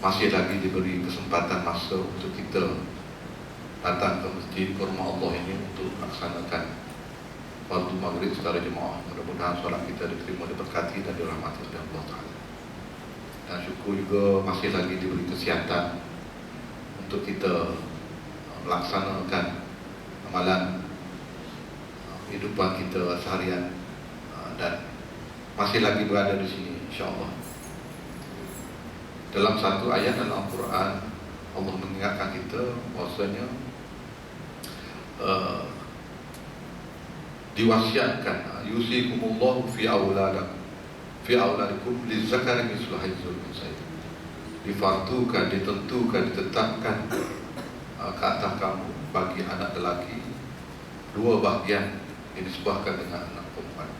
masih lagi diberi kesempatan masa untuk kita datang ke masjid, ke rumah Allah ini untuk melaksanakan waktu maghrib secara jemaah. Mudah-mudahan solat kita diterima, diberkati dan dirahmati oleh Allah Ta'ala. Dan syukur juga masih lagi diberi kesihatan untuk kita melaksanakan amalan kehidupan kita seharian, dan masih lagi berada di sini insya-Allah. Dalam satu ayat dalam Al-Quran, Allah mengingatkan kita bahwasanya diwasiatkan, yusikumullahu fi auladikum lizzakari mithlu hadzal unsayyin. Difardukan, ditentukan, ditetapkan ke atas kamu bagi anak lelaki dua bahagian yang disebahkan dengan anak perempuan.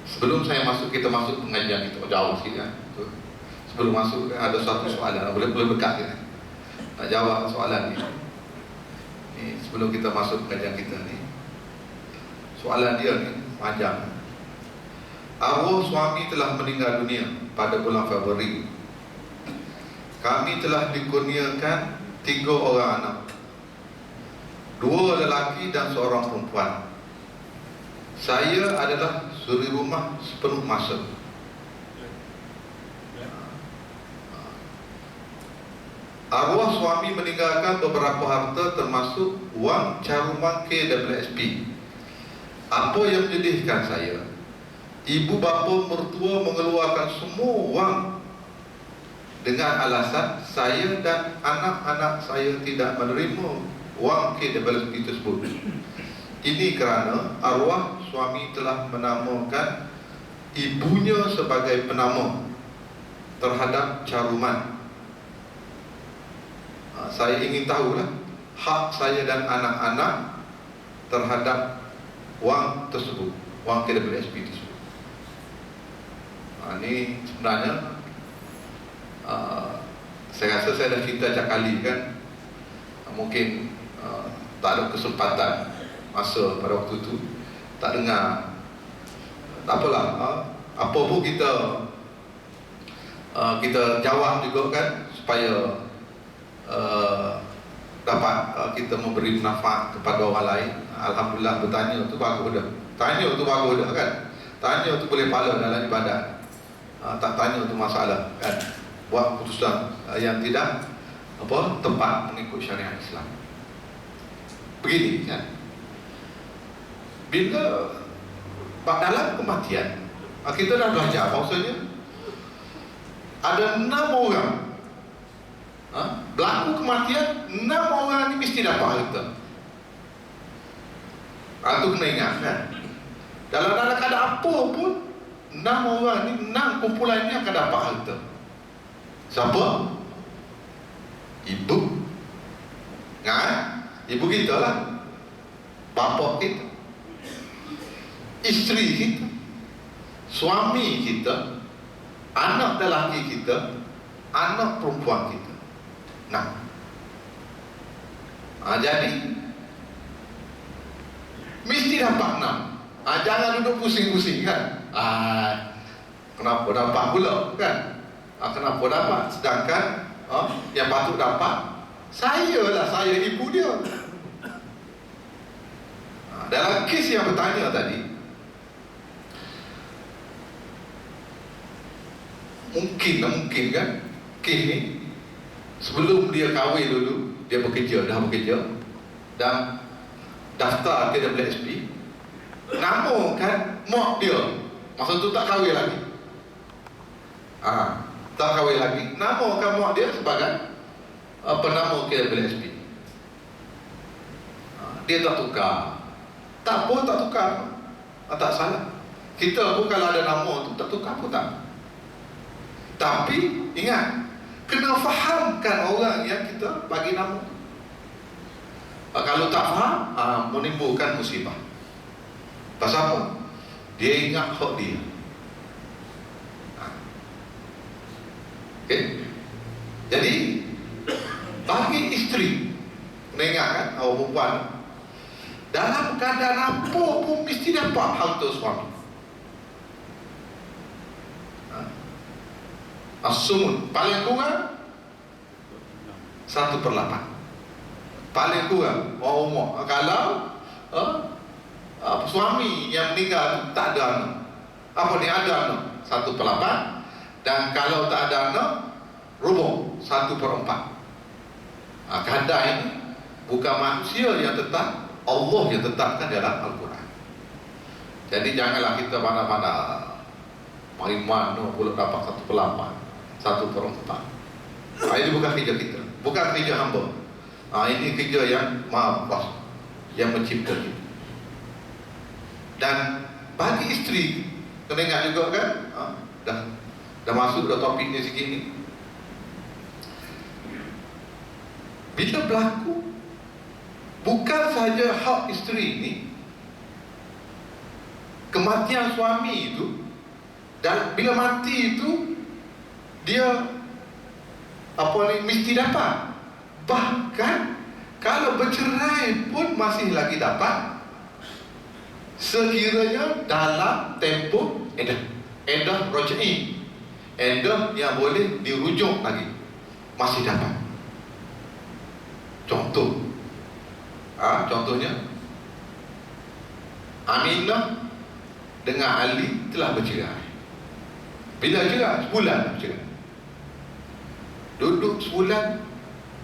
Sebelum kita masuk pengajian itu jauh sih kan. Sebelum masuk ada satu soalan, boleh berkat kan? Nak jawab soalan ni. Sebelum kita masuk pengajian kita ni, soalan dia ni panjang. Arwah suami telah meninggal dunia pada bulan Februari. Kami telah dikurniakan 3 orang anak, 2 lelaki dan seorang perempuan. Saya adalah suri rumah sepenuh masa. Arwah suami meninggalkan beberapa harta termasuk wang caruman KWSP. Apa yang menyedihkan saya, ibu bapa mertua mengeluarkan semua wang dengan alasan saya dan anak-anak saya tidak menerima wang KWSP tersebut. Ini kerana arwah suami telah menamakan ibunya sebagai penama terhadap caruman. Saya ingin tahulah hak saya dan anak-anak terhadap wang tersebut, wang KWSP tersebut. Ini sebenarnya saya rasa saya dah cerita setiap kali kan. Mungkin tak ada kesempatan masa pada waktu tu, tak dengar. Tak apalah, apa pun kita jawab juga kan, supaya dapat kita memberi manfaat kepada orang lain. Alhamdulillah, bertanya tu bagus dah. Tanya tu bagus dah kan. Tanya tu boleh pahala dalam ibadat. Tak tanya tu masalah kan. Buat keputusan yang tidak tepat mengikut syariat Islam. Begini kan. Bila dalam kematian, kita dah belajar bahawasanya ada 6 orang berlaku kematian, 6 orang ni mesti dapat harta. Itu kena ingat kan. Dalam keadaan apa pun, 6 orang ni, 6 kumpulan ni akan dapat harta. Siapa? Ibu. Kan? Ibu kita lah, bapa kita, isteri kita, suami kita, anak lelaki kita, anak perempuan kita. Jadi mesti dapat 6. Jangan duduk pusing-pusing kan. Kenapa dapat pula kan? Kenapa dapat? Sedangkan yang patut dapat saya ibu dia. Dalam kes yang bertanya tadi, mungkin kan kes ni sebelum dia kahwin dulu, dia dah bekerja dan daftar KWSP, nama kan mak dia masa tu tak kahwin lagi. Tak kahwin lagi, nama kan mak dia sebagai penama KWSP. Dia tak tukar. Tak apa, tak tukar. Tak salah. Kita pun kalau ada nama tu tak tukar pun tak. Tapi ingat, kena fahamkan orang yang kita bagi nama tu. Kalau tak faham, menimbulkan musibah. Pasal apa? Dia ingat hak dia. Okay? Jadi bagi isteri, kena ingat kan, awak perempuan, dalam keadaan apa pun mesti dapat harta suami. As-sumun paling kurang 1/8. Paling kurang umur. Kalau suami yang meninggal tak ada anak, apa ni ada anak 1/8, dan kalau tak ada anak rubuh 1/4. Kadar ini bukan manusia yang tetap, Allah yang tetapkan dalam Al-Quran. Jadi janganlah kita pandang-pandang Iman boleh dapat 1/8, 1/4. Ini bukan kerja kita, bukan kerja hamba. Ini kerja yang Maha Kuasa, yang mencipta kita. Dan bagi isteri, kena ingat juga kan, dah masuk dah topik ni sikit ni. Bila berlaku, bukan saja hak isteri ni, kematian suami itu, dan bila mati itu dia mesti dapat. Bahkan kalau bercerai pun masih lagi dapat, sekiranya dalam tempoh edah roj'i, edah yang boleh dirujuk lagi, masih dapat. Contohnya Aminah dengan Ali telah bercerai. Bila cerai? Sebulan bercerai. Duduk sebulan,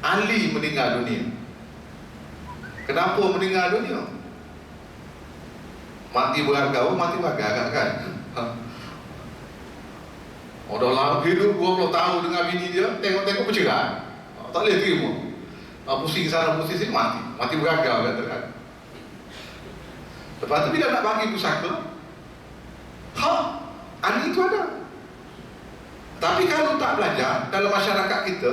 Ali meninggal dunia. Kenapa meninggal dunia? Mati beragam kan? Dah lama hidup 20 tahun dengan bini dia, tengok bercerai. Tak boleh terima. Pusing sana pusing sini, mati beragam kan? Lepas tu bila nak bagi pusaka, Ali itu ada. Tapi kalau tak belajar dalam masyarakat kita,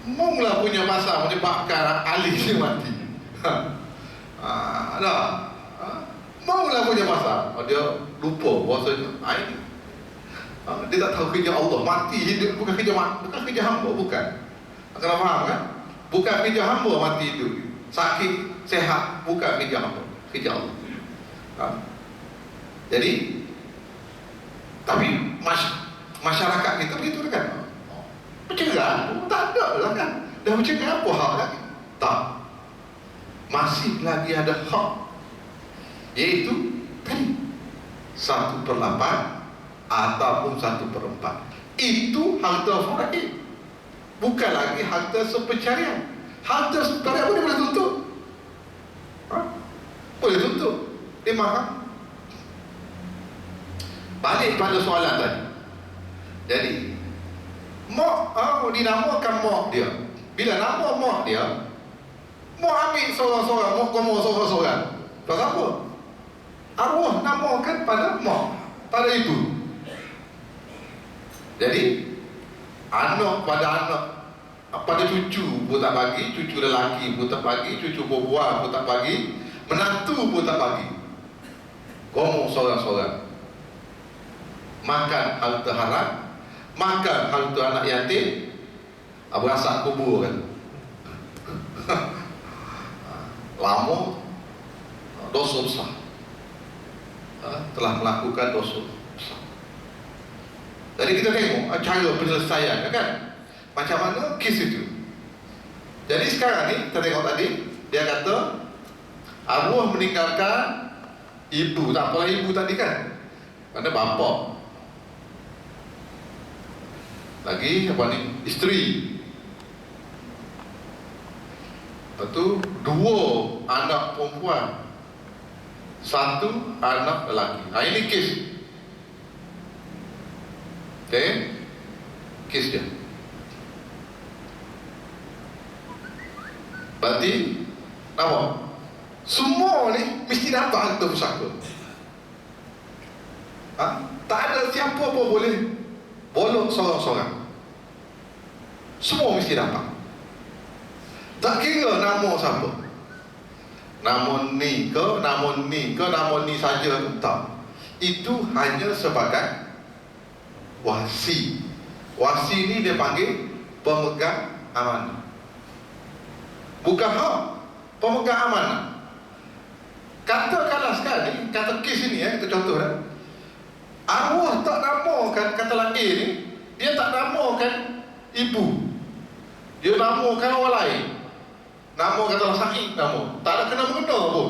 munglah punya masa menyebabkan Ali ni mati. Maulah punya masa dia lupa bahasanya ini dia tak tahu kerja Allah. Mati hidup bukan kerja hamba, bukan. Kena faham kan? Bukan kerja hamba mati hidup. Sakit, sehat, bukan kerja hamba, kerja Allah. Jadi, tapi masyarakat kita begitu kan? Bercerai, tak ada lah kan? Dah bercerai apa hak lagi? Tak. Masih lagi ada hak, iaitu tadi 1/8 ataupun 1/4. Itu harta faraid, bukan lagi harta sepercarian. Harta sepercarian pun boleh tuntut, boleh tuntut, dia marah. Balik pada soalan tadi. Jadi mak dinamakan mak dia. Bila nama mak dia, mak ambil seorang-seorang, mak komo seorang-seorang. Pasal apa? Arwah namakan pada mak, pada ibu. Jadi anak pada anak, pada cucu pun tak bagi, cucu lelaki pun tak bagi, cucu perempuan pun tak bagi, menantu pun tak bagi. Komo seorang-seorang. Makan harta haram, makan harta anak yatim, berasak kubur kan. Lama dosa besar, telah melakukan dosa besar. Jadi kita tengok cara penyelesaian kan, macam mana kes itu. Jadi sekarang ni kita tengok tadi, dia kata arwah meninggalkan ibu, tak apalah ibu tadi kan, kerana bapa lagi isteri. Lepas tu 2 anak perempuan, 1 anak lelaki. Ini kes. Kes dia. Berarti apa? Semua ni mesti dapat harta pusaka. Tak ada siapa pun boleh bolong seorang-seorang. Semua mesti dapat. Tak kira nama siapa, nama ni ke, nama ni ke, nama ni saja, tak. Itu hanya sebagai wasi. Wasi ni dia panggil pemegang amanah, bukan hak, pemegang amanah. Katakanlah sekali, kata kes ini kita contoh Arwah tak namakan kata laki ni, dia tak namakan ibu, dia namakan orang lain. Nama kata Sa'id nama, tak ada kena-mengena pun.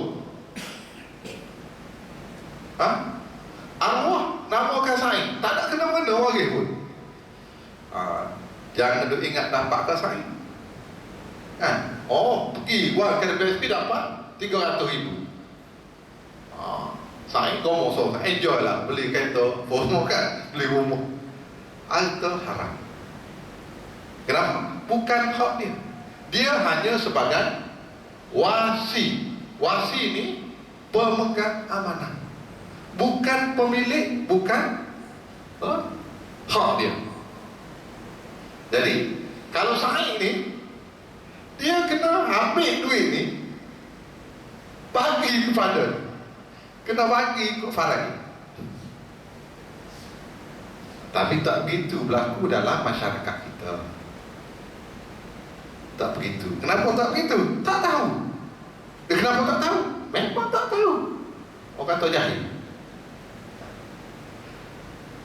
Arwah namakan Sa'id, tak ada kena-mengena lagi pun. Jangan duk ingat dapat ke Sa'id kan? Oh, pergi buat ke BSP dapat 300,000. Sa'id ngomong so, enjoy lah, beli kereta, FOMO kan, beli rumah. Itu haram. Kenapa? Bukan hak dia. Dia hanya sebagai wasi. Wasi ni pemegang amanah, bukan pemilik, bukan hak dia. Jadi kalau Sa'id ni, dia kena ambil duit ni, bagi kepada, kena bagi ke Faragi. Tapi tak begitu berlaku dalam masyarakat kita. Tak begitu. Kenapa tak begitu? Tak tahu. Kenapa tak tahu? Memang tak tahu. Orang kata jahil.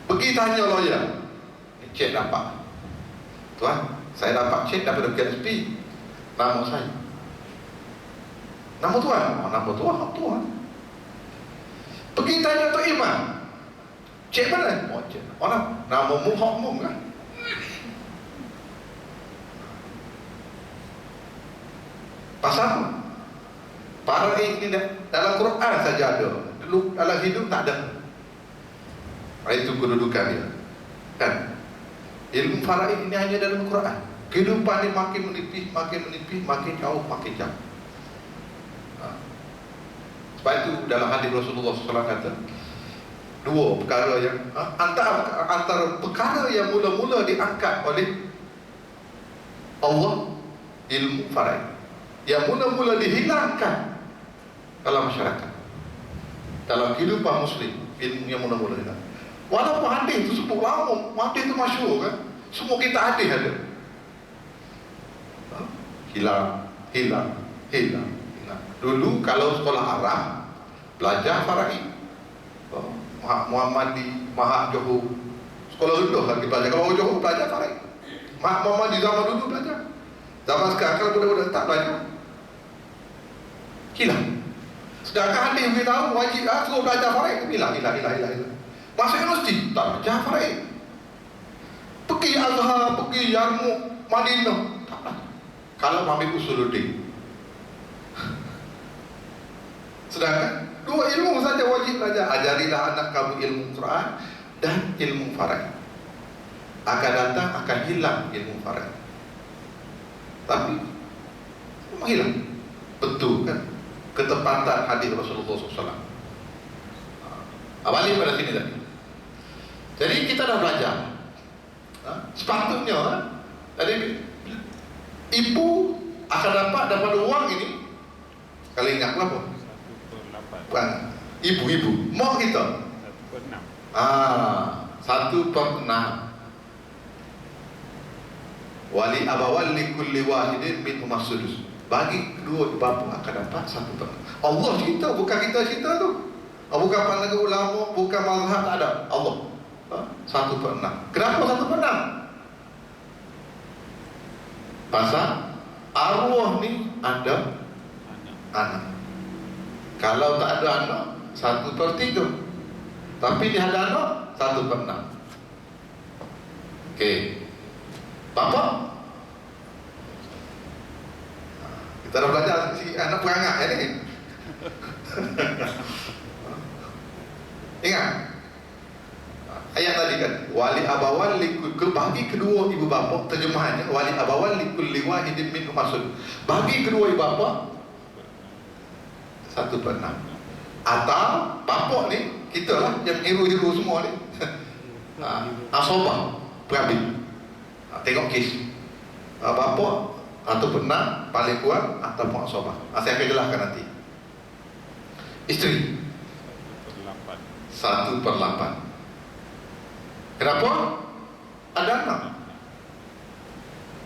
Pergi tanya lawyer, cek dapat. Tuan, saya dapat cek daripada KSP. Nama saya. Nama tuan? Nama tuan. Pergi tanya Tok Imam, cek mana? Cek. Nama Muhammad kan? Pasal apa? Para ini dalam Quran saja ada, dalam hidup tak ada. Itu kedudukan dia kan. Ilmu faraid ini hanya dalam Quran. Kehidupan ini makin menipis, makin jauh, makin jauh. Sebab itu dalam hadis Rasulullah SAW kata, dua perkara yang antara perkara yang mula-mula diangkat oleh Allah, ilmu faraid, yang mula-mula dihilangkan dalam masyarakat, dalam kehidupan Muslim, ilmu yang mula-mula hilang. Walaupun hadis itu sebut lama, hadis itu masyhur kan, semua kita hadis ada. Hilang. Dulu kalau sekolah Arab belajar faraid, Muhammadi, Maha Johor, sekolah rendah lagi belajar. Kalau Johor belajar faraid. Muhammad di zaman dulu belajar. Zaman sekarang kalau budak-budak tak belajar, hilang. Sedangkan hadis beritahu wajib suruh belajar faraid, hilang. Masuk universiti tak belajar faraid. Pergi Azhar, pergi Yarmouk, Madinah, tak belajar. Kalau ambil usuluddin. Sedangkan dua ilmu saja wajib belajar. Ajarilah anak kamu ilmu Quran dan ilmu faraid. Akan datang akan hilang ilmu faraid. Tapi memang hilang. Betul kan? Ketepatan hadis Rasulullah SAW. Balik pada sini tadi. Jadi kita dah belajar. Sepatutnya tadi ibu akan dapat daripada uang ini, kalau ingat berapa? 1/8. Bukan ibu-ibu, mak kita 1/6. Wali abawal li kulli wahidin minhum as-sudus. Bagi kedua bapa akan dapat 1/6. Allah cerita, bukan kita cerita tu. Bukan pandangan ulama, bukan mazhab, tak ada. Allah 1/6. Kenapa 1/6? Pasal arwah ni ada anak. Kalau tak ada anak 1/3. Tapi dia ada anak 1/6. Okey. Bapa, kita dah belajar si anak perangai ni. Ingat ayat tadi kan, wali abawal likul, bagi kedua ibu bapa, terjemahannya wali abawal likul liwahidin minhum masud, bagi kedua ibu bapa 1/6. Atau bapa ni kita lah yang hiru-hiru semua ni. Asobah berabil. Tengok kes bapa atau pernah paling kuat ataupun asobah. Saya akan jelaskan nanti. Isteri 1/8. Kenapa? Ada anak.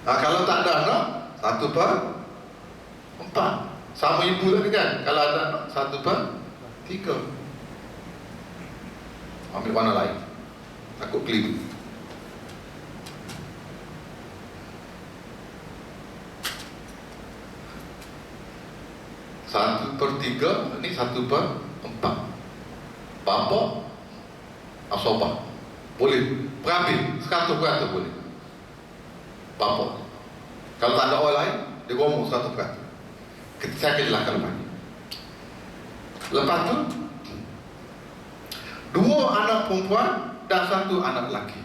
Kalau tak ada anak 1/4. Sama ibu tadi kan. Kalau ada anak 1/3. ambil warna lain, takut keliru. Satu per tiga, ini 1/4. Bapa asobah boleh berambil 100% boleh. Bapa. Kalau tak ada orang lain, dia ngomong 100%. Saya akan jelaskan lepas ni. Lepas tu, 2 anak perempuan dan 1 anak lelaki.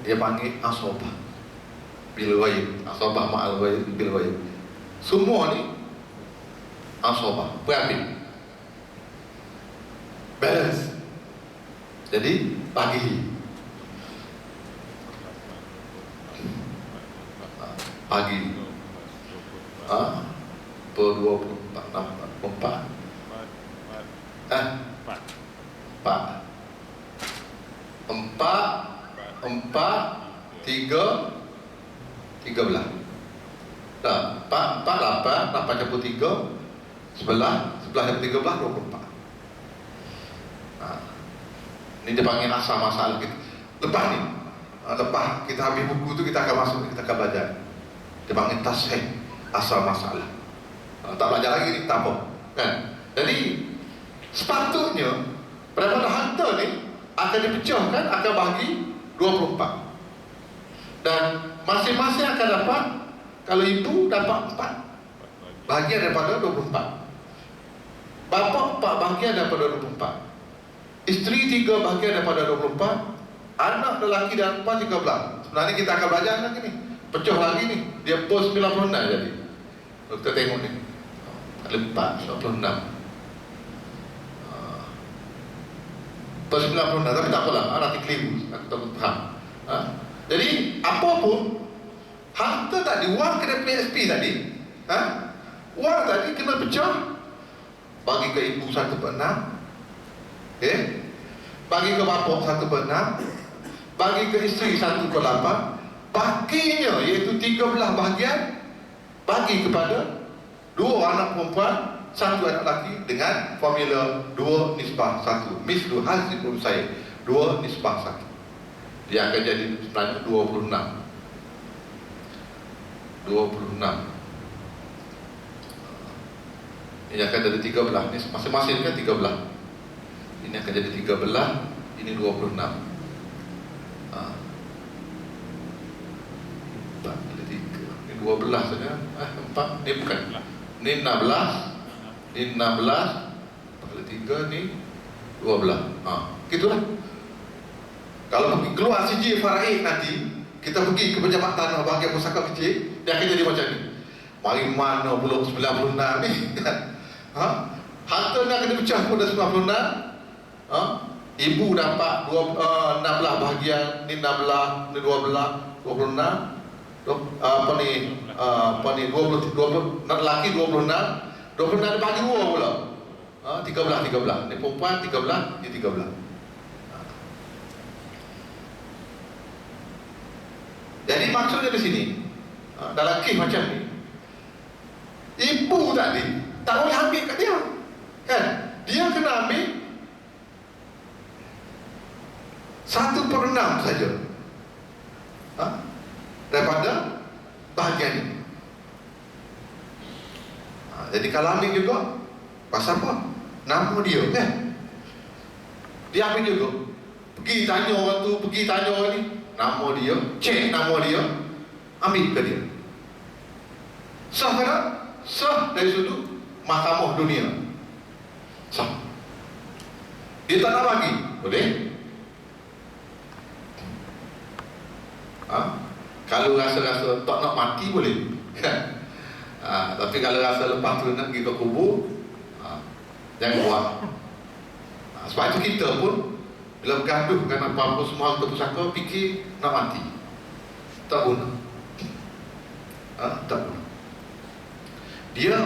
Dia panggil asobah. Bil ghaib, asobah ma'al ghaib, bil ghaib. Semua ni asobah, berambil. Balance. Jadi bagi per 24 13. Dah, 4 8 campur 3 11 campur 13 24. Ini dia panggil asal masalah kita. Lepas ni, lepas kita habis buku tu, kita akan masuk, kita akan belajar. Dia panggil tasheh, asal masalah. Tak belajar lagi ni, tak apa, kan? Jadi sepatutnya daripada harta ni akan dipecahkan, akan bagi 24. Dan masing-masing akan dapat, kalau ibu dapat 4 bahagian daripada 24, bapa 4 bahagian daripada 24, isteri 3 bahagian daripada 24, anak lelaki dan perempuan 13. Sebenarnya kita akan belajar lagi ni, pecah lagi ni, dia per 96 jadi. Kalau kita tengok ni, kali 4, 96 per 96, tapi tak apalah, nanti keliru, aku tak faham. Jadi apapun harta tadi, wang kena PSP tadi, wang tadi kena pecah, bagi ke ibu 1/6, okay? Bagi ke bapa 1/6, bagi ke isteri 1/8, baginya iaitu 13 bahagian bagi kepada 2 anak perempuan, 1 anak lelaki, dengan formula 2 nisbah 1, mislu hazibul saya, 2 nisbah 1. Dia akan jadi sebenarnya 26. Ini akan jadi 13. Ini masing-masing kan 13. Ini akan jadi 13, ini 26. 4 kali 3, ini 12 saja. 4, ini bukan. Ini 16. Ini 16 kali 3, ini 12. Gitulah. Kalau pergi keluar CJ Faraid nanti, kita pergi ke pejabat tanah bahagian pusaka kecil, dia akan jadi macam ni. Mari mana pula 96 ni? Harta ni akan dipecah pada 96. Ibu dapat 16 bahagian, ni 16, ni 12, 26. Apa ni 20, lelaki 26, 26 dibagi 2 pula. 13. Ni perempuan 13, ni 13. Jadi maksudnya di sini, dalam kes macam ni, ibu tadi tak boleh ambil kat dia, kan? Dia kena ambil 1/6 saja daripada bahagian ini. Jadi kalau ambil juga, pasal apa? Nama dia, kan? Dia ambil juga, pergi tanya orang tu, pergi tanya orang ni, nama dia, cek nama dia, ambil ke dia. Sah ke tak? Sah dari sudut mahkamah dunia. Sah. Dia tak nak bagi, boleh? Kalau rasa-rasa tak nak mati, boleh, kan? Tapi kalau rasa lepas tu nak pergi ke kubur, jangan buat. Sebab itu kita pun bila bergaduh kan apa-apa semua harta pusaka, fikir nak mati, tak guna. Tak guna. Dia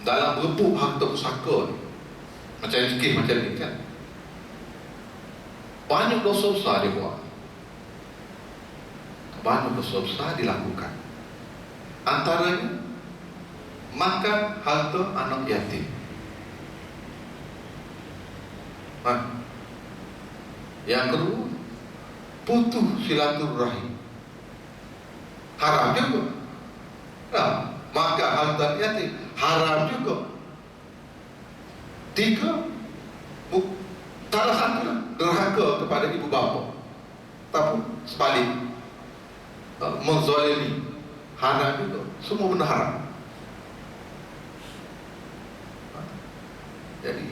dalam berebut harta pusaka ni, macam fikir macam ni, kan, banyak dosa besar dia buat. Banyak dosa besar dilakukan. Antaranya makan harta anak yatim. Yang kedua, putus silaturahim, haram juga. Maka harta yatim haram juga. Tiga, salah satu derhaka kepada ibu bapa, tapi sebalik, menzalimi, haram juga. Semua benda haram. Jadi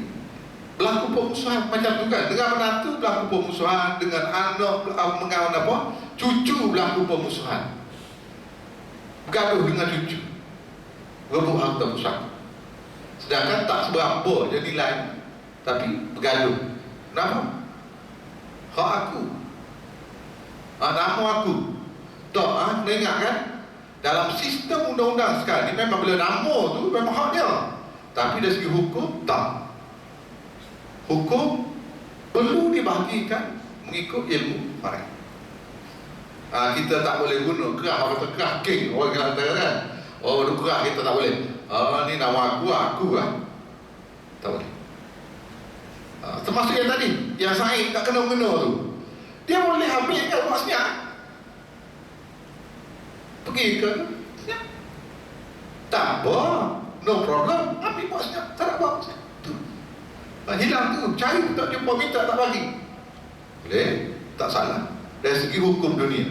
berlaku permusuhan macam tu kan. Dengan menantu berlaku permusuhan, dengan anak mengawan apa, cucu berlaku permusuhan, bergaduh dengan cucu, rebut harta pusaka. Sedangkan tak seberapa je nilai, tapi bergaduh. Kenapa? Hak aku, nama aku. Tak, ingat kan, dalam sistem undang-undang sekarang ni memang bila nama tu memang hak dia, tapi dari segi hukum tak. Hukum perlu dibahagikan mengikut ilmu faraid. Kita tak boleh guna kerah, apa kata kerah king, orang Kelantan kan. Oh, kerah kita tak boleh. Ni nama aku lah. Tak boleh. Termasuk yang tadi, yang Said tak kena-mengena tu, dia boleh ambil kan maksudnya, pergi ke senyap, tak apa, no problem, ambil maksudnya, tak nak buat tu. Hilang tu, cari tak jumpa, minta tak bagi, boleh, tak salah dari segi hukum dunia,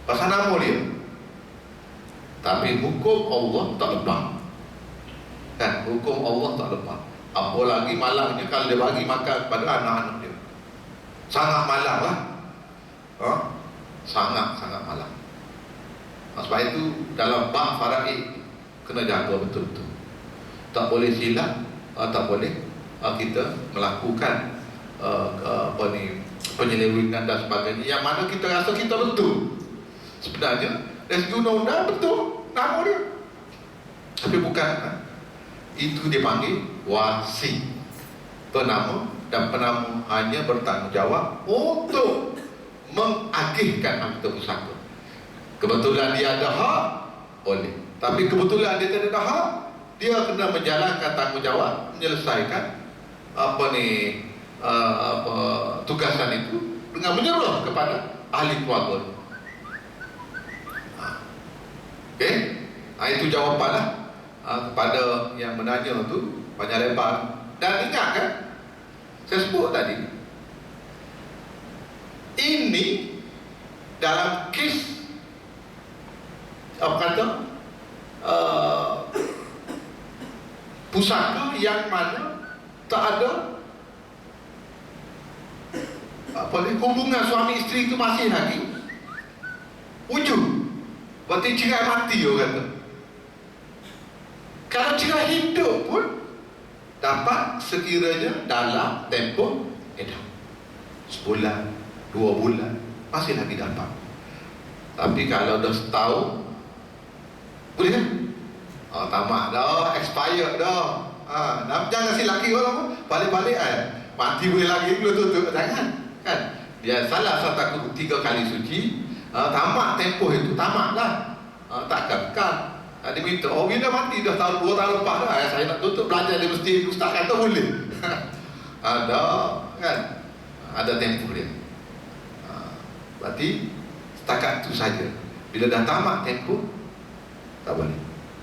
pasal nama dia. Tapi hukum Allah tak lepas kan, hukum Allah tak lepas. Apalagi malangnya kalau dia bagi makan kepada anak-anak dia, sangat malang lah. Sangat malang. Sebab itu dalam bab faraid kena jaga betul-betul. Tak boleh silap, tak boleh kita melakukan penyelewengan dan sebagainya yang mana kita rasa kita betul. Sebenarnya dari undang-undang betul nama dia, tapi bukan. Itu dipanggil wasi. Penama dan penama hanya bertanggungjawab untuk mengagihkan harta pusaka. Kebetulan dia ada hak, boleh. Tapi kebetulan dia tidak ada hak, dia kena menjalankan tanggungjawab, menyelesaikan tugasan itu dengan menyerah kepada ahli keluarga. Okey, itu jawapanlah kepada yang menanya tu panjang lebar. Dan ingat kan, saya sebut tadi, ini dalam kes pusaka yang mana tak ada hubungan suami isteri itu masih lagi wujud, berarti cerai mati orang kata. Kalau cerai hidup pun dapat sekiranya dalam tempoh edah, sebulan, 2 bulan masih lagi dapat. Tapi kalau dah setahun, boleh kan? Tamat dah, expired dah. Jangan si laki orang balik-balik mati boleh lagi, boleh tutup, jangan kan? Dia salah satu 3 kali suci, tamat tempoh itu, tamat lah. Tak kekal. Dia minta, bila mati dah tahun 2 tahun lepas dah, saya nak tutup belajar dia mesti ustaz kata boleh. Ada kan, ada tempoh dia. Berarti setakat itu saja. Bila dah tamat tempoh, tak boleh.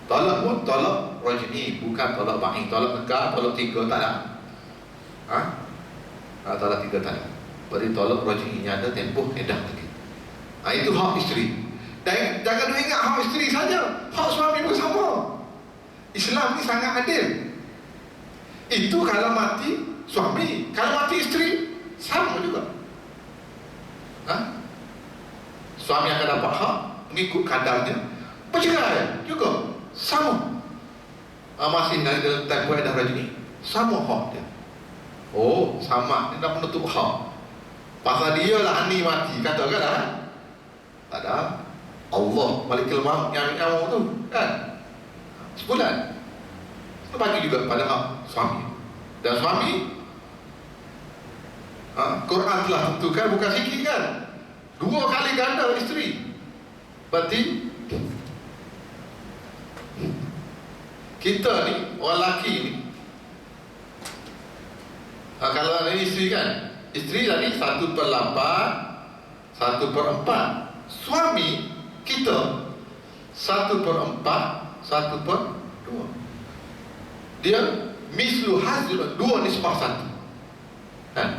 Tolak pun tolak rajmi, bukan tolak ba'i. Tolak nekah, tolak 3 tak ada. Tolak 3 tak ada. Berarti tolak rajminya ada tempoh edah lagi. Itu hak isteri. Dan jangan ingat hak isteri saja, hak suami pun sama. Islam ni sangat adil. Itu kalau mati suami, kalau mati isteri sama juga. Suami akan dapat hak mengikut kadarnya. Bercerai juga sama. Masih dalam tempoh edah rajmi, sama hak dia. Oh, sama, dia dah menutup hak. Pasal dia lah ni mati, katakan lah. Tak ada. Allah Malikul Maut yang nyawa tu kan, sebulan itu bagi juga pada hak suami. Dan suami, Quran telah tentukan, bukan sikit kan, 2 kali ganda isteri. Berarti kita ni, orang lelaki ni, Kalau ada isteri kan, isteri tadi 1/8, 1/4. Suami kita 1/4, 1/2. Dia mislu hazil 2/1. Kan?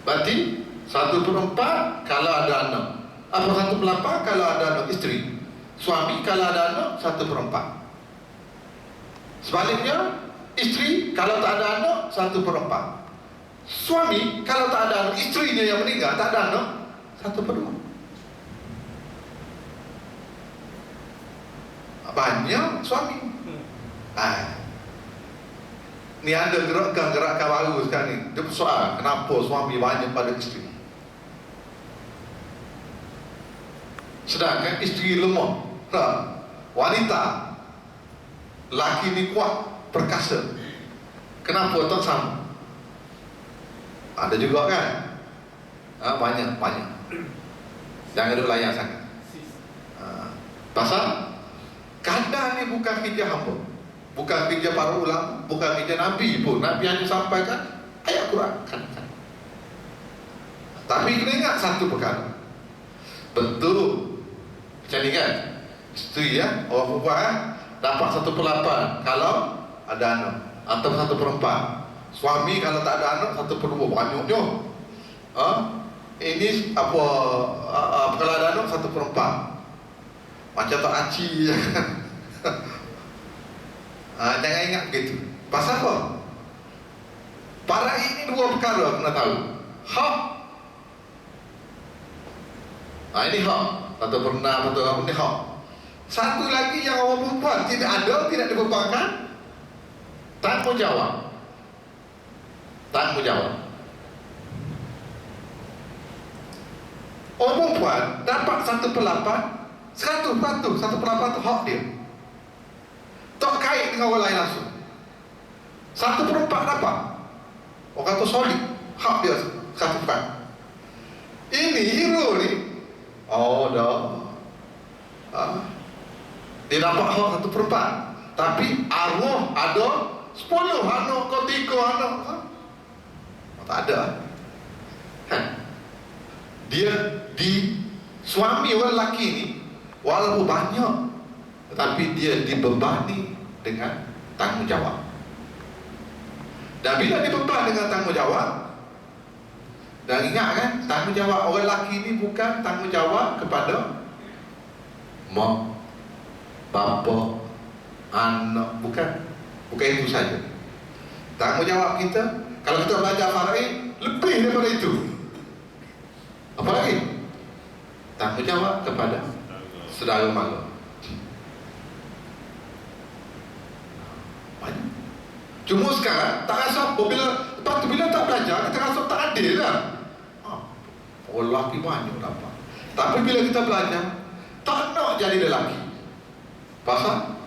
Berarti 1/4 kalau ada anak. Apa 1/8 kalau ada anak isteri. Suami kalau ada anak 1/4. Sebaliknya, isteri kalau tak ada anak 1/4. Suami kalau tak ada anak, isterinya yang meninggal tak ada anak 1/2. Banyak suami. Ni ada gerakan baru sekarang ni. Dia persoal kenapa suami banyak pada isteri. Sedangkan isteri lemah. Wanita, laki ni kuat, perkasa. Kenapa tak sama? Ada juga kan? Banyak. Jangan duk layan sangat. Pasal kadang ni bukan kerja hamba, bukan kerja para ulama, bukan kerja Nabi pun. Nabi hanya sampaikan ayat Quran kan. Tapi kena ingat satu perkara. Betul macam ni kan, isteri ya, orang perempuan dapat 1/8 kalau ada anak, atau 1/4. Suami kalau tak ada anak 1/2. Banyaknya. Ini apa, kalau ada anak 1/4. Macam tak aci. Jangan ingat begitu. Pasal apa? Para ini dua perkara kena tahu. Hak. Ini hak. Atau pernah betul ini hak. Satu lagi yang orang perempuan tidak ada, tidak dibebankan, tanggungjawab. Orang perempuan dapat 1/8, 1/8 tu hak dia. Tak kait dengan orang lain langsung. 1/4 dapat. Orang kata solid, hak dia 1/4. Ini hero ni. Dia dapat hak 1/4. Tapi arwah ada 10 anak ke 3 anak. Tak ada. Kan? Dia di suami orang lelaki ni walaupun banyak, tetapi dia dibebani dengan tanggungjawab. Dan bila dibeban dengan tanggungjawab, dan ingat kan, tanggungjawab orang lelaki ni bukan tanggungjawab kepada mak, bapa, anak, bukan itu saja. Tanggungjawab kita, kalau kita belajar faraid, lebih daripada itu. Apa lagi? Tanggungjawab kepada saudara mara. Cuma sekarang tak rasa apa, bila tak belajar, kita rasa tak adil lah. Orang lelaki banyak dapat. Tapi bila kita belajar, tak nak jadi lelaki. Pasal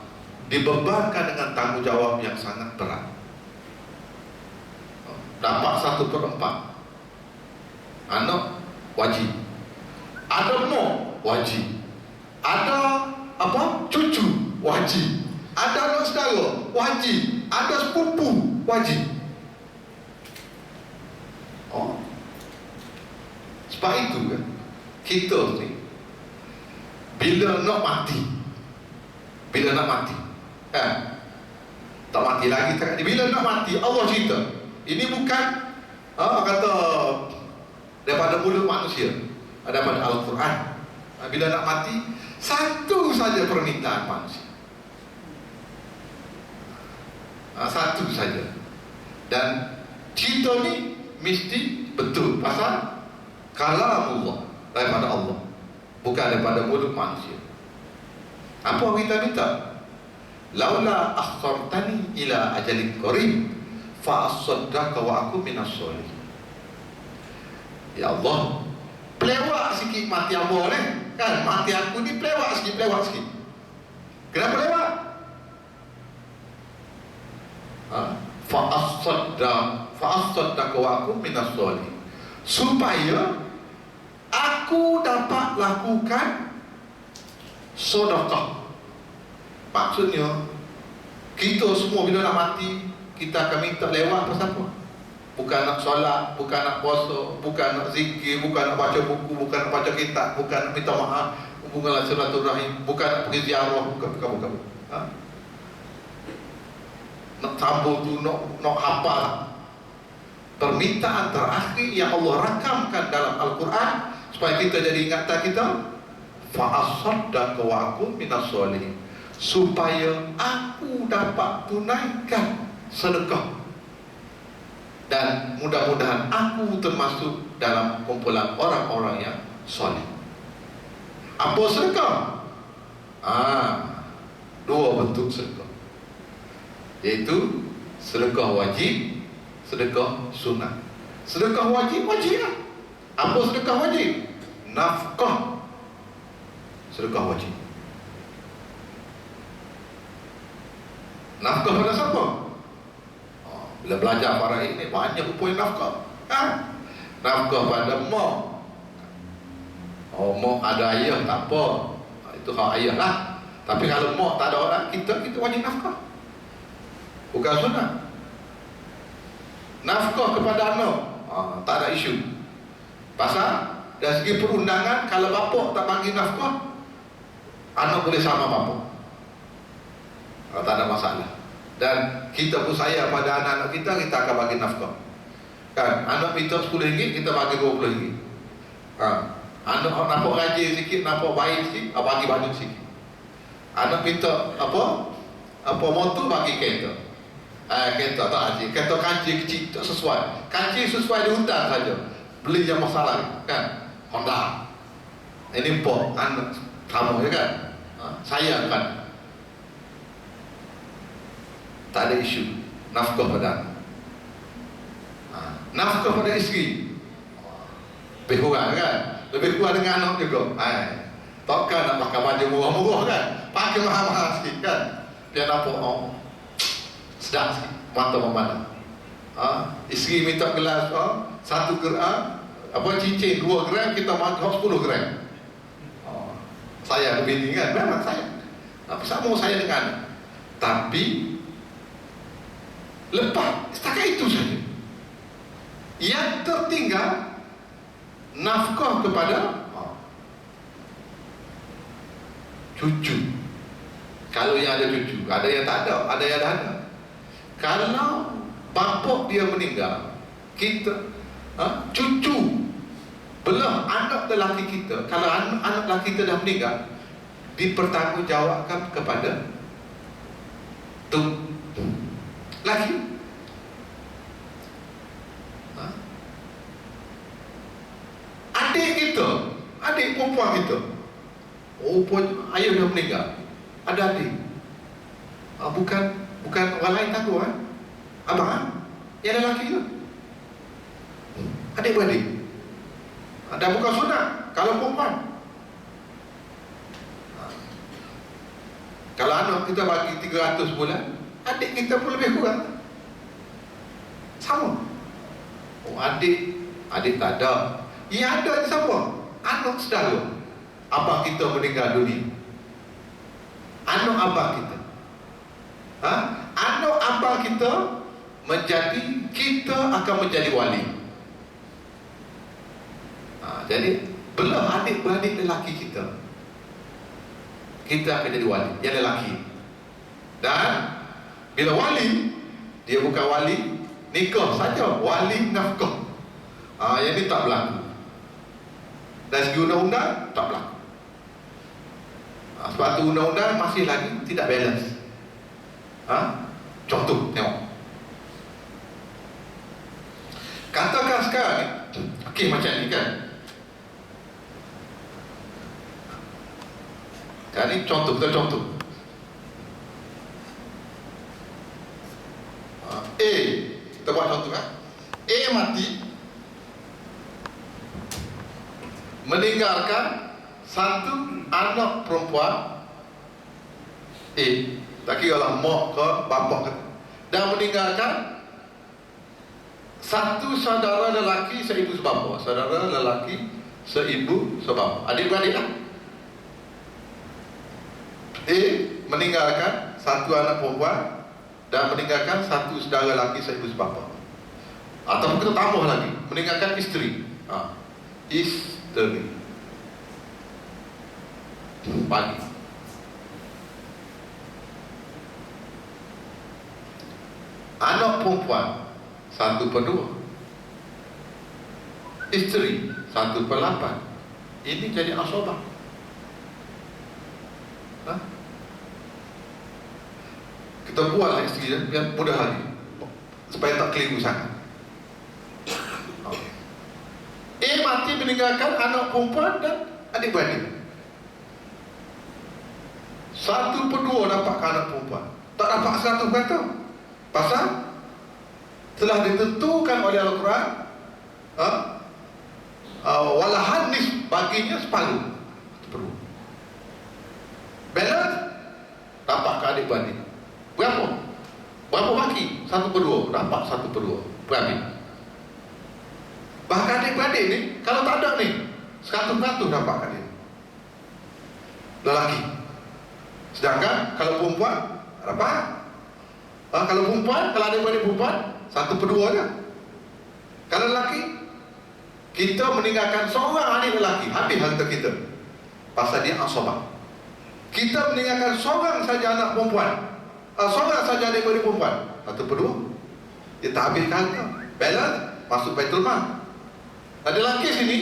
dibebankan dengan tanggungjawab yang sangat berat. Dapat 1/4. Anak wajib. Ada mak wajib. Ada cucu wajib. Ada anak saudara wajib. Ada sepupu wajib. Sebab itu kan, kita ni bila nak mati, kan, tak mati lagi tak, bila nak mati Allah cerita. Ini bukan kata daripada mulut manusia, daripada Al-Quran. Bila nak mati, satu saja permintaan manusia, satu saja. Dan cerita ni mesti betul, pasal kalamullah, daripada Allah, bukan daripada mulut manusia. Apa kita minta? Laula akhartani ila ajalin qarib fa asaddaqa wa aku minas sholihin. Ya Allah, pelewak sikit mati abah ni kan, mati aku ni pelewak sikit. Kenapa pelewak? Fa asaddaqa wa aku minas sholihin, supaya aku dapat lakukan sedekah. Maksudnya kita semua bila nak mati, kita akan minta lewat pasal apa? Bukan nak solat, bukan nak puasa, bukan nak zikir, bukan nak baca buku, bukan nak baca kitab, bukan nak minta maaf, hubungan silaturahim, bukan nak pergi ziarah, bukan. Ha? Nak sambung tu, nak hafal. Permintaan terakhir yang Allah rakamkan dalam Al-Quran supaya kita jadi ingatan kita, fa'asaddaqa wa akun minas sholihin, supaya aku dapat tunaikan sedekah dan mudah-mudahan aku termasuk dalam kumpulan orang-orang yang soleh. Apa sedekah? Dua bentuk sedekah, iaitu sedekah wajib, sedekah sunnah. Sedekah wajib, wajib lah. Apa sedekah wajib? Nafkah. Sedekah wajib. Nafkah pada siapa? Bila belajar faraid ni banyak rupanya nafkah. Nafkah pada mak. Mak ada ayah tak apa, itu hak ayah lah. Tapi kalau mak tak ada orang, kita wajib nafkah. Bukan sunnah. Nafkah kepada anak, tak ada isu. Pasal dari segi perundangan, kalau bapak tak bagi nafkah, anak boleh sama bapak, tak ada masalah. Dan kita pun sayang pada anak-anak kita akan bagi nafkah. Kan, anak minta RM10, kita bagi RM20. Anak nampak rajin sikit, nampak baik sikit, bagi banyak sikit. Anak minta apa motor, bagi kereta. Kereta tak haji, kereta kancing kecil tak sesuai. Kancing sesuai di hutan saja, beli yang masalah kan. Honda ini import, anak sama je kan. Sayang kan. Tak ada isu nafkah pada anak. Nafkah pada isteri lebih kurang kan, lebih kurang dengan anak juga. Takkan nak pakai baju murah-murah kan, pakai mahal-mahal sikit kan, biar nampak sedap sikit, mata memandang. Isteri minta gelas 1 gram, cincin 2 gram, kita makan 10 gram. Saya lebih ni kan, memang saya. Tapi sama saya dengan anak. Tapi lepas setakat itu saja. Yang tertinggal nafkah kepada cucu. Kalau yang ada cucu, ada yang tak ada, ada yang ada. Kalau bapak dia meninggal, kita cucu belah anak lelaki kita, kalau anak lelaki kita dah meninggal, dipertanggungjawabkan kepada tu lagi. Adik kita, adik perempuan kita, ayah dah meninggal, ada adik, bukan orang lain tangguh, abang, yang lelaki tu, adik-beradik. Dan bukan sunat kalau perempuan. Kalau anak kita bagi 300 bulan, adik kita pun lebih kurang sama. Adik tak ada. Yang ada ni siapa? Anak saudara. Abang kita meninggal dunia, anak abang kita, anak abang kita kita akan menjadi wali. Jadi belah adik-beradik lelaki kita akan jadi wali, yang lelaki. Dan bila wali, dia bukan wali nikah saja, wali nafkah. Yang ni tak berlaku. Dari segi undang-undang tak berlaku. Sebab tu undang-undang masih lagi tidak balance. Contoh, tengok. Katakan sekarang ni, okey macam ni kan. Ini contoh, kita contoh. Kita buat contoh kan. A mati, meninggalkan satu anak perempuan A, tak kira lah mak ke bapak ke, dan meninggalkan satu saudara lelaki seibu sebapa, saudara lelaki seibu sebapa, adik-beradik lah. A meninggalkan satu anak perempuan dan meninggalkan satu saudara lelaki seibu sebapa. Atau kita tambah lagi, meninggalkan isteri. Isteri. Bagi. Anak perempuan 1/2. Isteri 1/8. Ini jadi asobah. Kita buatlah isteri biar mudah lagi, supaya tak keliru sangat. Mati meninggalkan anak perempuan dan adik-beradik. 1/2 dapat ke anak perempuan, tak dapat 100%. Pasal telah ditentukan oleh Al-Quran, walahan nis, baginya separuh. Balance dapat ke adik-beradik. Berapa bagi? 1/2. Dapat 1/2 beradik. Bahkan adik-beradik ni, kalau tak ada ni, 100% dapat ke dia lelaki. Sedangkan kalau perempuan dapat, kalau perempuan, kalau adik-beradik perempuan 1/2 je. Kalau lelaki, kita meninggalkan seorang adik lelaki, habis harta kita, pasal dia asabah. Kita meninggalkan seorang saja anak perempuan, seorang saja adik-beradik perempuan, 1/2. Dia tak habis harta. Balance masuk Baitul Mal. Ada lelaki sini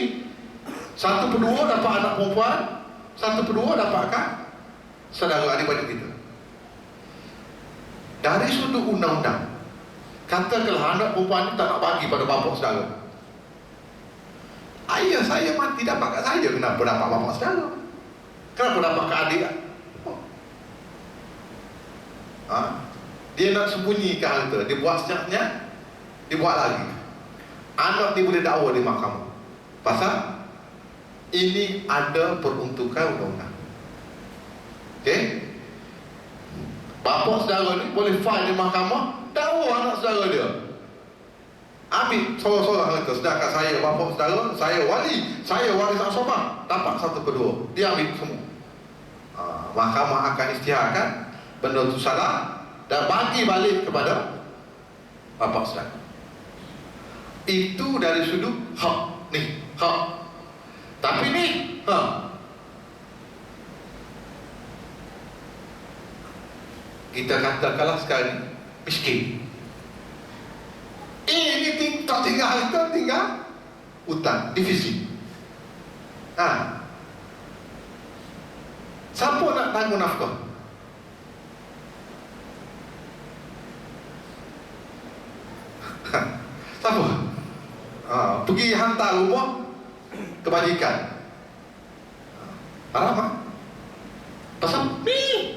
1/2 dapat anak perempuan, 1/2 dapatkan saudara adik-beradik kita. Dari sudut undang-undang, katakanlah anak perempuan ni tak nak bagi pada bapa saudara. Ayah saya mati dapat kat saya, kenapa dapat bapa saudara? Kenapa dapat kat adik? Dia nak sembunyikan harta, dia buat sejaknya, dia buat lagi. Anak ni boleh dakwa di mahkamah. Pasal ini ada peruntukan undang-undang. Okey? Bapa saudara ni boleh file di mahkamah, dakwa anak saudara dia. Ambil sorang-sorang harta. Sedangkan saya bapa saudara, saya wali, saya waris asabah, dapat 1/2. Dia ambil semua. Mahkamah akan isytiharkan benda itu salah dan bagi balik kepada bapa saudara. Itu dari sudut hak ni, hak. Tapi ni kita katakanlah sekarang miskin. Ini tak tinggal harta, tinggal hutang, divisi. Siapa nak tanggung nafkah? Siapa? Pergi hantar rumah kebajikan. Haram. Pasal ni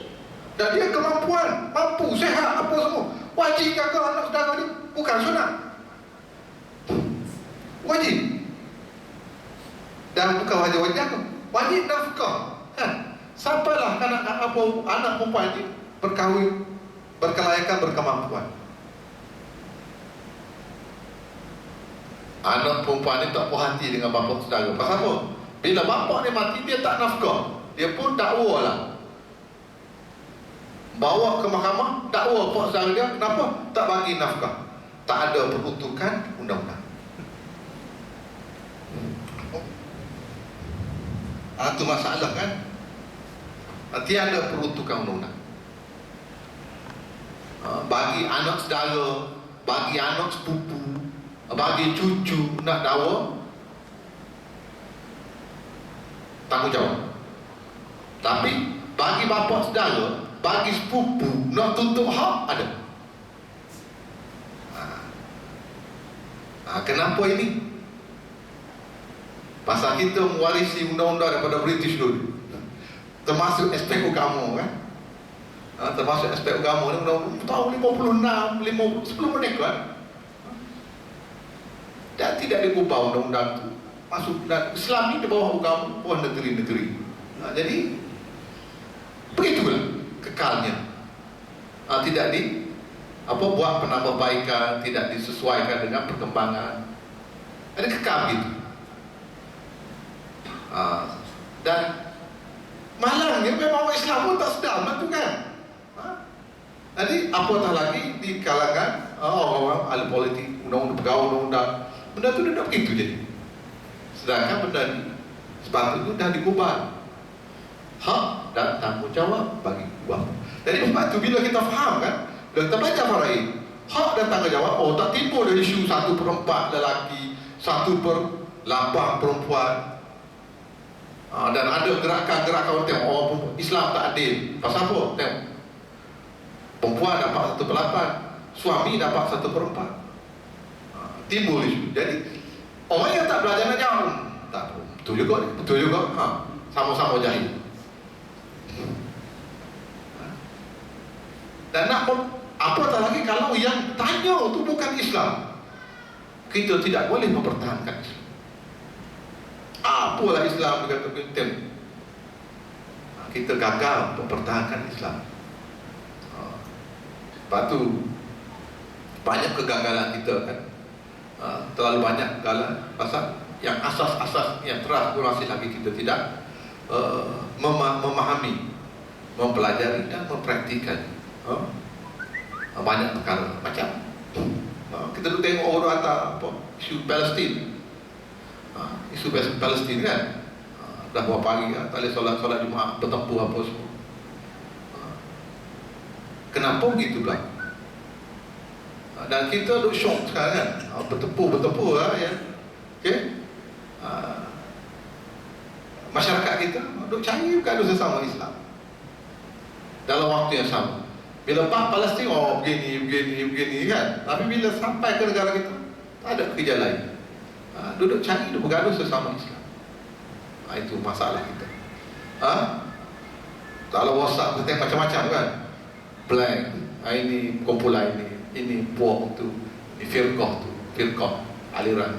dan dia kemampuan, mampu, sehat, apa semua. Wajib jaga anak saudara ni, bukan sunat. Wajib. Dan bukan wajib jaga, wajib nafkah. Sampailah anak perempuan ni berkahwin, berkelayakan, berkemampuan. Anak perempuan ni tak puas hati dengan bapa saudara. Pasal apa? Bila bapa ni mati, dia tak nafkah, dia pun dakwa lah, bawa ke mahkamah, dakwa pak saudara dia, kenapa tak bagi nafkah? Tak ada peruntukan undang-undang. Itu masalah kan? Tiada peruntukan undang-undang. Bagi anak saudara, bagi anak sepupu, bagi cucu nak dakwa, tanggungjawab. Tapi bagi bapa saudara, bagi sepupu nak tuntut hak, ada. Kenapa ini? Pasal kita mewarisi undang-undang daripada British dulu, termasuk aspek agama kan. Termasuk aspek agama ni undang-undang tahun 56, 50 sebelum merdeka. Dan tidak diubah undang-undang itu. Masuk, dan Islam ni di bawah agama, bawah negeri-negeri. Jadi begitulah kekalnya. Tidak buat penambahbaikan, tidak disesuaikan dengan perkembangan. Ada kekal gitu. Dan malangnya memang orang Islam pun tak sedar tu kan. Jadi apatah lagi di kalangan orang-orang ahli politik, undang-undang pegawai, undang-undang, benda itu tidak begitu jadi. Sedangkan benda ini sepatutnya dah dikubah hak dan tanggung jawab bagi uang. Jadi sebab itu bila kita faham kan, bila kita belajar faraid, hak dan tanggung jawab, tak timbul dari isu 1/4 lelaki, 1/8 perempuan. Dan ada gerakan-gerakan tengok orang Islam tak adil. Pasal apa? Tengok, perempuan dapat 1/8, suami dapat 1/4. Timbul isu. Jadi orang yang tak belajar nak jauh, tak apa. Betul juga. Sama-sama jahil. Dan nak apatah lagi kalau yang tanya itu bukan Islam, kita tidak boleh mempertahankan Islam. Apalah Islam dengan kepentingan, kita gagal mempertahankan Islam. Sebab tu banyak kegagalan kita kan, terlalu banyak kegagalan pasal yang asas-asas yang terakhir masih lagi kita tidak memahami, mempelajari dan mempraktikan. Banyak perkara macam kita duduk tengok orang atas isu Palestin, isu Palestin kan, dah berapa hari tak boleh solat Jumaat, bertempur apa semua. Kenapa begitu pula? Dan kita duduk syok sekarang kan, bertempur ya. Okay? Masyarakat kita duduk cari keadaan sesama Islam dalam waktu yang sama. Bila Palestin, begini kan. Tapi bila sampai ke negara kita, tak ada kerja lain. Duduk cari, duduk bergaduh sesama Islam. Itu masalah kita. Kalau WhatsApp kita macam-macam kan. Blank, ini kumpulan ini puak tu, ini firqah, aliran.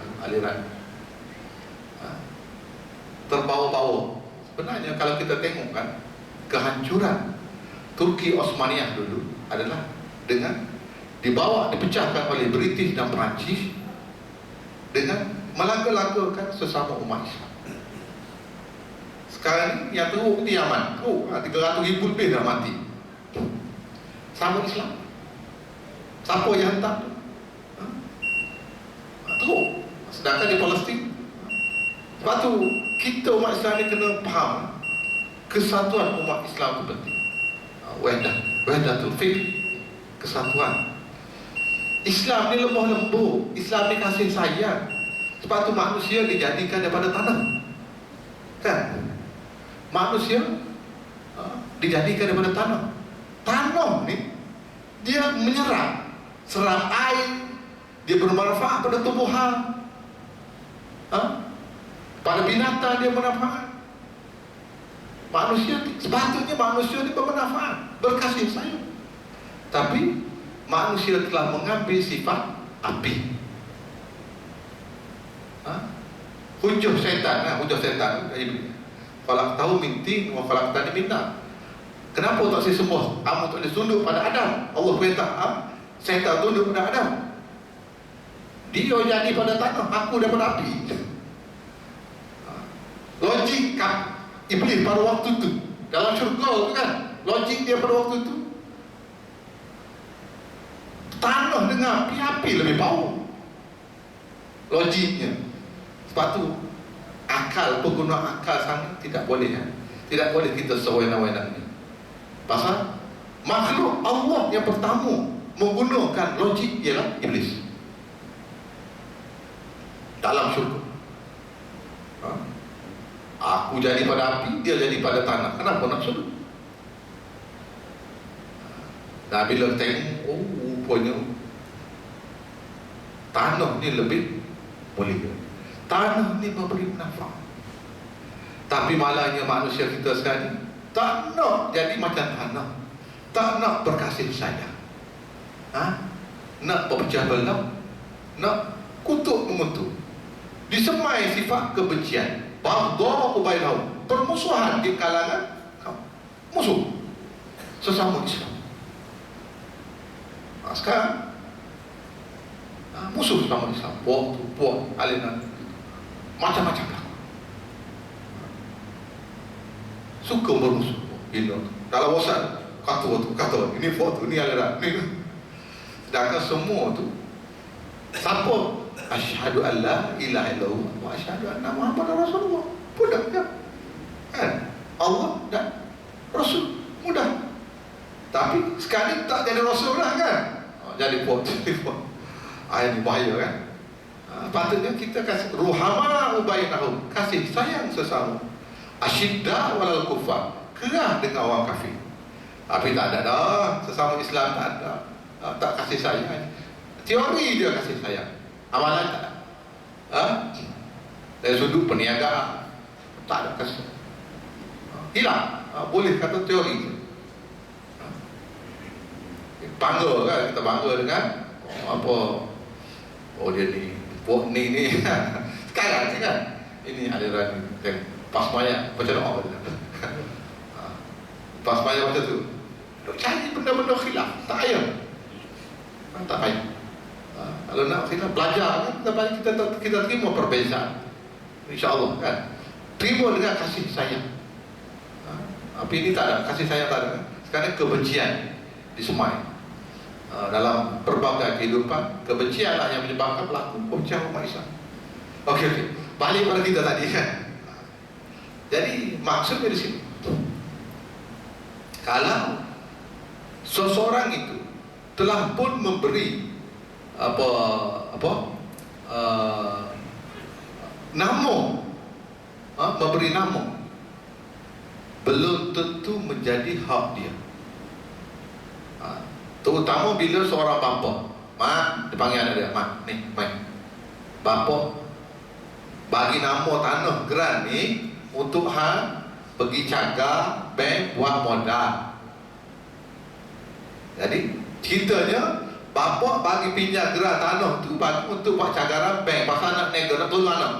Terbawa-bawa. Sebenarnya kalau kita tengok kan, kehancuran Turki Osmaniyah dulu adalah dengan dipecahkan oleh British dan Perancis dengan melaga-lagakan sesama umat Islam. Sekarang ni yang teruk di Yaman, 300,000 lebih dah mati. Sama Islam. Siapa yang hantar tu? Teruk. Sedangkan di Palestin. Sebab tu kita umat Islam ni kena faham kesatuan umat Islam itu penting. Wahdatul fiqh, kesatuan. Islam ni lemah lembut, Islam ni kasih sayang. Sebab tu manusia dijadikan daripada tanah. Kan? Manusia dijadikan daripada tanah. Tanah ni dia serap air, dia bermanfaat pada tumbuhan, pada binatang dia bermanfaat. Sepatutnya manusia ini bermanfaat, berkasih sayang. Tapi manusia telah mengambil sifat api. Hujah syaitan. Kalau tahu minti, kalau tadi minta. Kenapa tak saya sembah? Kamu tak boleh tunduk pada Adam. Allah perintah syaitan tunduk pada Adam. Dia jadi pada tanah, aku daripada api. Logik Iblis pada waktu itu dalam syurga tu kan, logik dia pada waktu itu, tanah dengan api lebih bau logiknya. Sebab tu penggunaan akal sangat tidak boleh kan? Tidak boleh kita sewenang-wenang. Pasal makhluk Allah yang pertama menggunakan logik ialah Iblis dalam syurga. Aku jadi pada api, dia jadi pada tanah. Kenapa nak suruh? Nah, bila tengok, rupanya tanah ni lebih mulia. Tanah ni memberi manfaat. Tapi malahnya manusia kita sekarang tak nak jadi macam tanah, tak nak berkasih sayang, nak berpecah belah, nak kutuk mengutuk, disemai sifat kebencian, baghdha bainahum, permusuhan di kalangan musuh sesama Islam. Sekarang musuh sesama Islam, puak aliran macam-macam lah. Suka bermusuh. Kalau WhatsApp kata ini foto, ini aliran, ini. Sedangkan semua tu siapa? Asyhadu an la ilaha illallah wa asyhadu anna Muhammadar Rasulullah. Mudah kan? Allah dan Rasul mudah. Tapi sekali tak jadi Rasul lah kan? Jadi foto. Ini bahaya kan? Patutnya kita kasih ruhama ubainahum, kasih sayang sesama. Asyidda walal kufar, kerah dengan orang kafir. Tapi tak ada dah, sesama Islam tak ada. Tak kasih sayang. Teori dia kasih sayang, amalan tak ada. Dari sudut perniagaan tak ada kasih. Hilang. Boleh kata teori. Bangga kan, kita bangga dengan apa? Oh dia ni, buat ni sekarang ni kan. Ini aliran yang pas maya macam mana? Pas maya macam tu. Cari benda-benda khilaf, tak payah. Tak payah. Kalau nak kita belajar kan, kita terima perbezaan. InsyaAllah kan. Terima dengan kasih sayang. Tapi ini tak ada, kasih sayang tak ada. Sekarang kebencian disemai. Dalam berbagai kehidupan, kebencianlah yang menyebabkan berlaku pecah umat Islam. Okey. Balik pada kita tadi kan. Jadi maksudnya di sini, kalau seseorang itu telah pun memberi nama, memberi nama, belum tentu menjadi hak dia. Terutama bila seorang bapa, mak, dipanggil anak dia, mak, ni, mai, bapa bagi nama tanah geran ni untuk hang pergi jaga bank buat modal. Jadi ceritanya bapa bagi pinjam geran tanah tu untuk buat cagaran bank pasal nak nego nak tolong anak.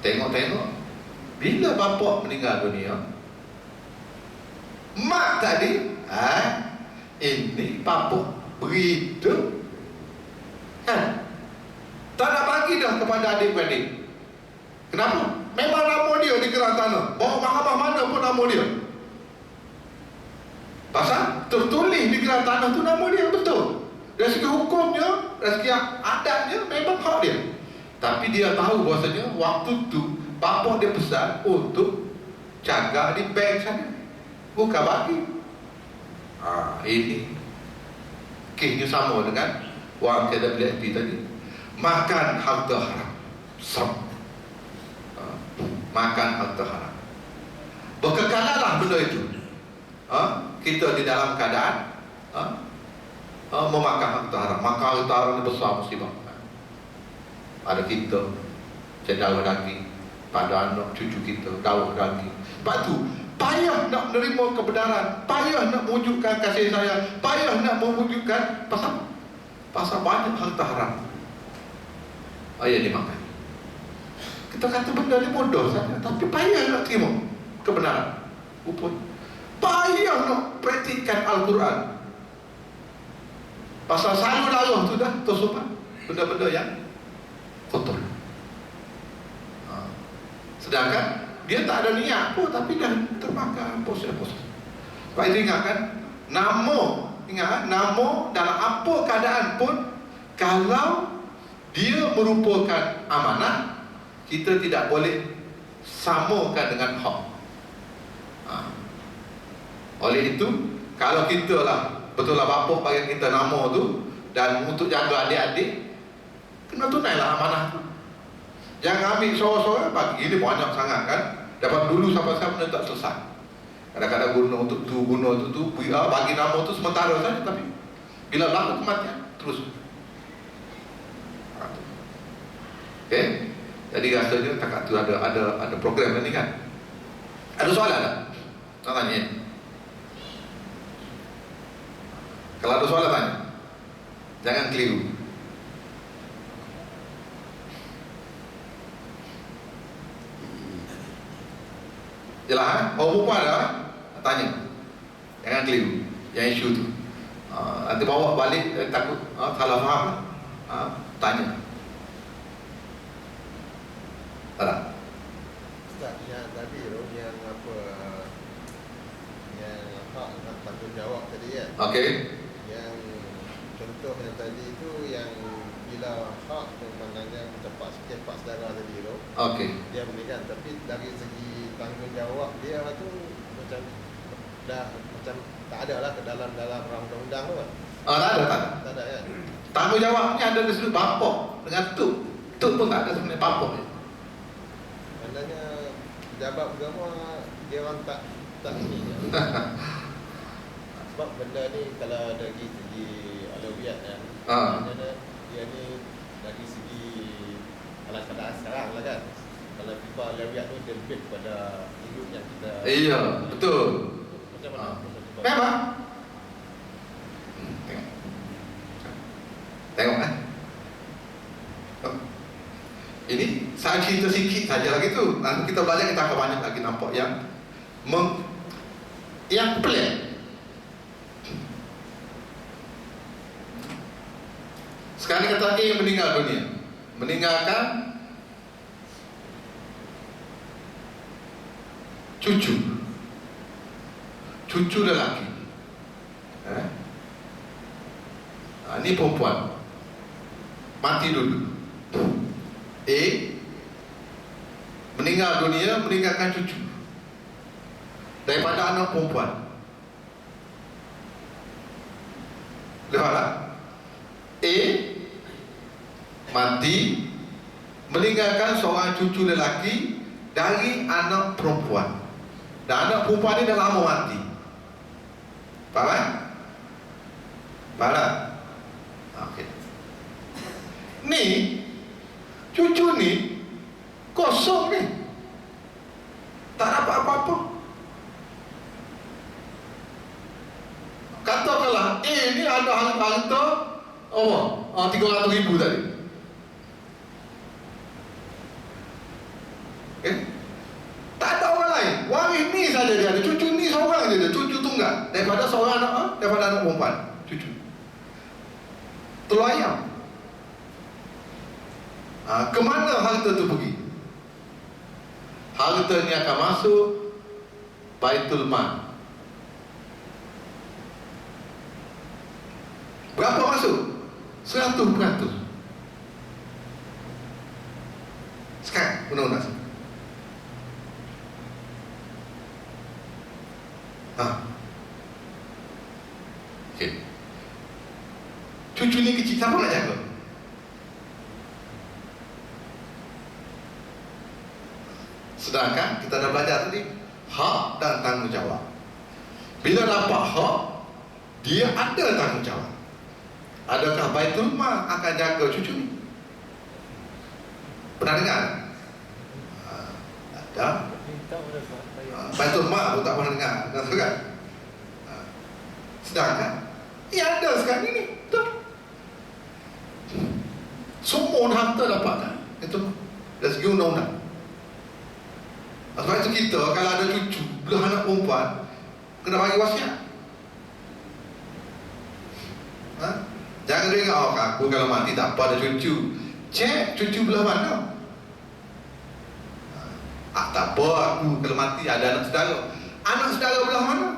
Tengok bila bapa meninggal dunia, mak tadi ini bapa berhidup kan, tak nak bagi dah kepada adik-beradik. Kenapa? Memang nama dia di geran tanah, bawa mahkamah mana pun nama dia. Pasal tertulis di geran tanah tu nama dia, betul. Dari segi hukumnya, dari segi adatnya memang hak dia. Tapi dia tahu bahasanya waktu tu bapa dia pesan untuk jaga di bank sana, bukan bagi. Ini kisahnya sama dengan orang kita beli tadi, makan harta haram. Makan harta haram, berkekalalah benda itu. Kita di dalam keadaan memakan harta haram. Maka harta haram ini besar musibah. Pada kita, cendawa daging, pada anak cucu kita, daun daging. Sebab tu payah nak menerima kebenaran, payah nak mewujudkan kasih sayang, payah nak mewujudkan pasal banyak harta haram yang dimakan. Kita kata benda ni bodoh saja, tapi payah nak terima kebenaran. Payah nak praktikkan Al-Quran. Pasal sayur darah tu dah tersumpah benda-benda yang kotor. Sedangkan dia tak ada niat pun, tapi dah termakan proses-proses. Sebab itu ingatkan, nama dalam apa keadaan pun, kalau dia merupakan amanah, kita tidak boleh samakan dengan hak. Oleh itu, kalau kita lah betul lah bapa bagi kita nama tu dan untuk jaga adik-adik, kena tunailah amanah tu. Jangan ambil sorang-sorang bagi. Ini banyak sangat kan, dapat dulu sampai sekarang benda tak selesai. Kadang-kadang guna untuk tu, guna untuk tu, bagi nama tu sementara saja, tapi bila berlaku kematian terus. Okay? Jadi rasanya takat tu ada program ni kan. Ada soalan tak? Tak tanya. Kalau ada soalan tanya. Jangan keliru. Jelas oh perempuan ada tanya. Jangan keliru yang isu tu. Nanti bawa balik takut salah faham. Tanya. Tak? Ustaz, yang tadi tu yang apa, yang tadi kan. Okey. Yang contoh yang tadi itu yang bila hak memandangnya tempat saudara tadi tu, Okey. dia boleh kan, tapi dari segi tanggungjawab dia tu macam dah macam tak ada lah ke dalam undang-undang tu kan. Tak ada. Tak ada kan. Tanggungjawabnya ada di sudut bapa dengan tuk. Tuk pun tak ada sebenarnya bapa. Maknanya pejabat agama dia orang tak ni. Sebab benda ni kalau dari segi alawiyat kan, maknanya dia ni dari segi alas keadaan sekarang lah kan. Kalau FIFA alawiyat tu dia lebih kepada hidup yang kita. Iya, betul. Macam mana? Memang. Tengok kan. Ini saya cerita sikit saja lagi tu. Nanti kita belajar, kita akan banyak lagi nampak yang pelik. Sekarang ni kata A meninggal dunia, meninggalkan cucu lelaki. Ini perempuan mati dulu. A meninggal dunia, meninggalkan cucu daripada anak perempuan. Lihatlah, A mati, meninggalkan seorang cucu lelaki dari anak perempuan. Dan anak perempuan ni dah lama mati. Faham kan? Faham tak? Okey. Ni cucu ni kosong ni, tak dapat apa-apa. Katakanlah A ni ada harta 300,000 tadi. Okay? Tak ada orang lain, waris ni saja dia ada, cucu ni seorang je dia, cucu tunggal daripada seorang anak, daripada anak perempuan, cucu. Telur ayam. Kemana harta tu pergi? Harta ni akan masuk Baitul Mal. Berapa masuk? 100%. Sekarang undang-undang. Okay. Cucu ni kecil, siapa nak jaga? Sedangkan kita dah belajar tadi hak dan tanggungjawab. Bila dapat hak, dia ada tanggungjawab. Adakah Baitul Mal akan jaga cucu ni? Pernah dengar? Ada. Baitul Mal pun tak pernah dengar, kan? Sedangkan ia ada sekarang ini, betul? Semua harta dapat kan? Itu dari segi undang-undang. Sebab itu kita kalau ada cucu belah anak perempuan, kena bagi wasiat. Jangan dengar aku kalau mati tak apa ada cucu. Cek cucu belah mana. Tak apa aku kalau mati ada anak saudara. Anak saudara belah mana?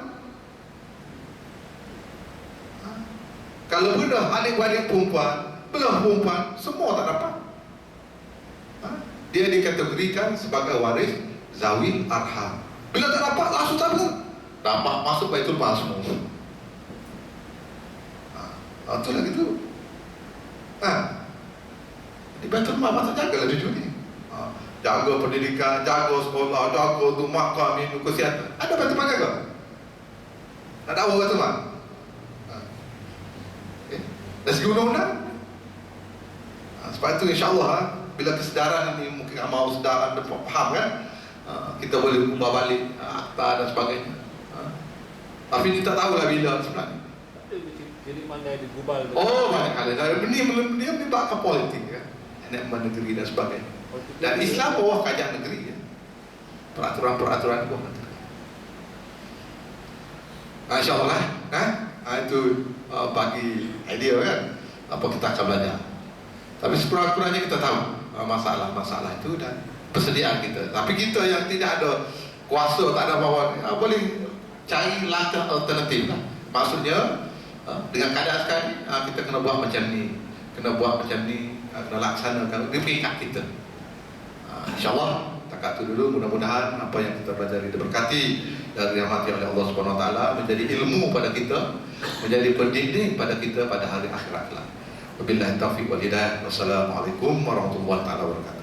Kalau belah adik-adik perempuan, belah perempuan, semua tak dapat. Dia dikategorikan sebagai waris zawil arham. Bila tak dapat, langsung tak belah. Dapat masuk Baitul Mal semua. Itulah gitu. Di Baitul Mal masa jagalah cucu ni. Jaga pendidikan, jaga sekolah, jaga tu makan, minum, kesihatan. Ada Baitul Mal jaga? Tak tahu Baitul Mal. Dari segi undang-undang. Sebab itu insyaAllah bila kesedaran ini mungkin mau sedar dan faham kan, kita boleh ubah balik akta dan sebagainya. Tapi kita tak tahulah bila sebenarnya. Jadi mana digubal? Banyak kali. Dia melibatkan politik kan, enakmen negeri dan sebagainya. Dan Islam bawah kajian negeri ya. Peraturan-peraturan bawah negeri. InsyaAllah itu bagi idea kan apa kita akan belajar. Tapi sekurang-kurangnya kita tahu masalah-masalah itu dan persediaan kita. Tapi kita yang tidak ada kuasa, tak ada bawa, boleh cari langkah alternatif lah. Maksudnya dengan keadaan sekarang kita kena buat macam ni, kena laksanakan di pihak kita. InsyaAllah takat itu dulu. Mudah-mudahan apa yang kita pelajari diberkati dan dirahmati oleh Allah Subhanahu Wa Taala, menjadi ilmu pada kita, menjadi pendidik pada kita pada hari akhirat kelak. Wabillahi taufiq wal hidayah. Wassalamualaikum warahmatullahi wabarakatuh.